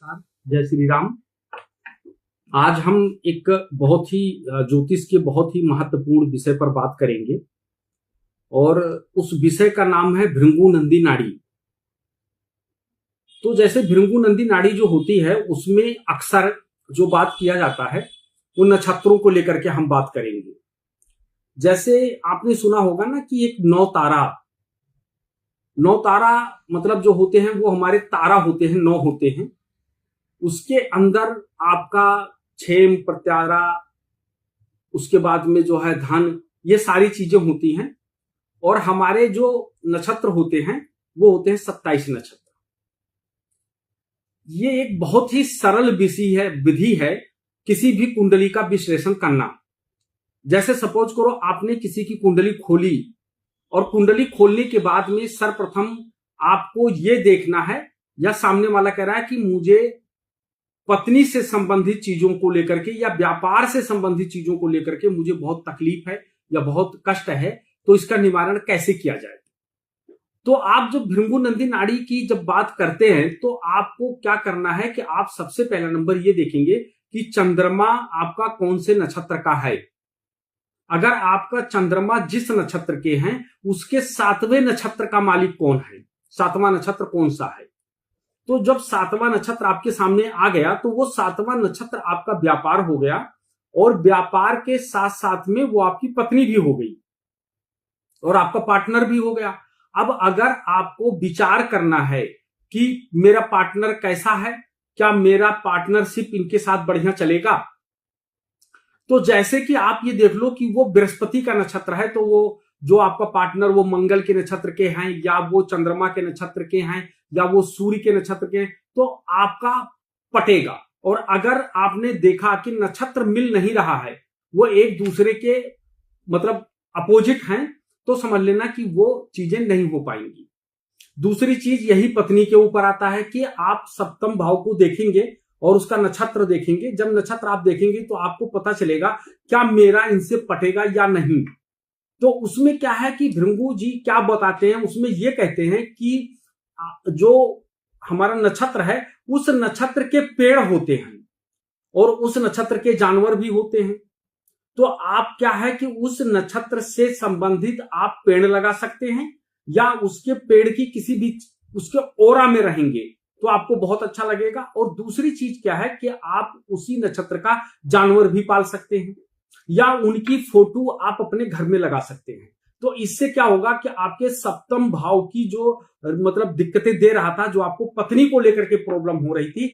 नमस्कार, जय श्री राम। आज हम एक बहुत ही ज्योतिष के बहुत ही महत्वपूर्ण विषय पर बात करेंगे और उस विषय का नाम है भृंगु नंदी नाड़ी। तो जैसे भृंगु नंदी नाड़ी जो होती है उसमें अक्सर जो बात किया जाता है वो नक्षत्रों को लेकर के हम बात करेंगे। जैसे आपने सुना होगा ना कि एक नौ तारा मतलब जो होते हैं वो हमारे तारा होते हैं, 9 होते हैं। उसके अंदर आपका क्षेम प्रत्यारा, उसके बाद में जो है धन, ये सारी चीजें होती हैं। और हमारे जो नक्षत्र होते हैं वो होते हैं 27 नक्षत्र। ये एक बहुत ही सरल विधि है किसी भी कुंडली का विश्लेषण करना। जैसे सपोज करो आपने किसी की कुंडली खोली और कुंडली खोलने के बाद में सर्वप्रथम आपको ये देखना है, या सामने वाला कह रहा है कि मुझे पत्नी से संबंधित चीजों को लेकर के या व्यापार से संबंधित चीजों को लेकर के मुझे बहुत तकलीफ है या बहुत कष्ट है, तो इसका निवारण कैसे किया जाए। तो आप जब भृंगु नंदी नाड़ी की जब बात करते हैं तो आपको क्या करना है कि आप सबसे पहला नंबर ये देखेंगे कि चंद्रमा आपका कौन से नक्षत्र का है। अगर आपका चंद्रमा जिस नक्षत्र के हैं उसके 7वें नक्षत्र का मालिक कौन है, 7वां नक्षत्र कौन सा है। तो जब 7वां नक्षत्र आपके सामने आ गया तो वो 7वां नक्षत्र आपका व्यापार हो गया, और व्यापार के साथ साथ में वो आपकी पत्नी भी हो गई और आपका पार्टनर भी हो गया। अब अगर आपको विचार करना है कि मेरा पार्टनर कैसा है, क्या मेरा पार्टनरशिप इनके साथ बढ़िया चलेगा, तो जैसे कि आप ये देख लो कि वो बृहस्पति का नक्षत्र है, तो वो जो आपका पार्टनर वो मंगल के नक्षत्र के हैं या वो चंद्रमा के नक्षत्र के हैं या वो सूर्य के नक्षत्र के हैं, तो आपका पटेगा। और अगर आपने देखा कि नक्षत्र मिल नहीं रहा है, वो एक दूसरे के मतलब अपोजिट हैं, तो समझ लेना कि वो चीजें नहीं हो पाएंगी। दूसरी चीज यही पत्नी के ऊपर आता है कि आप सप्तम भाव को देखेंगे और उसका नक्षत्र देखेंगे। जब नक्षत्र आप देखेंगे तो आपको पता चलेगा क्या मेरा इनसे पटेगा या नहीं। तो उसमें क्या है कि भृंगु जी क्या बताते हैं, उसमें ये कहते हैं कि जो हमारा नक्षत्र है उस नक्षत्र के पेड़ होते हैं और उस नक्षत्र के जानवर भी होते हैं। तो आप क्या है कि उस नक्षत्र से संबंधित आप पेड़ लगा सकते हैं या उसके पेड़ की किसी भी उसके ओरा में रहेंगे तो आपको बहुत अच्छा लगेगा। और दूसरी चीज क्या है कि आप उसी नक्षत्र का जानवर भी पाल सकते हैं या उनकी फोटो आप अपने घर में लगा सकते हैं। तो इससे क्या होगा कि आपके सप्तम भाव की जो मतलब दिक्कतें दे रहा था, जो आपको पत्नी को लेकर के प्रॉब्लम हो रही थी,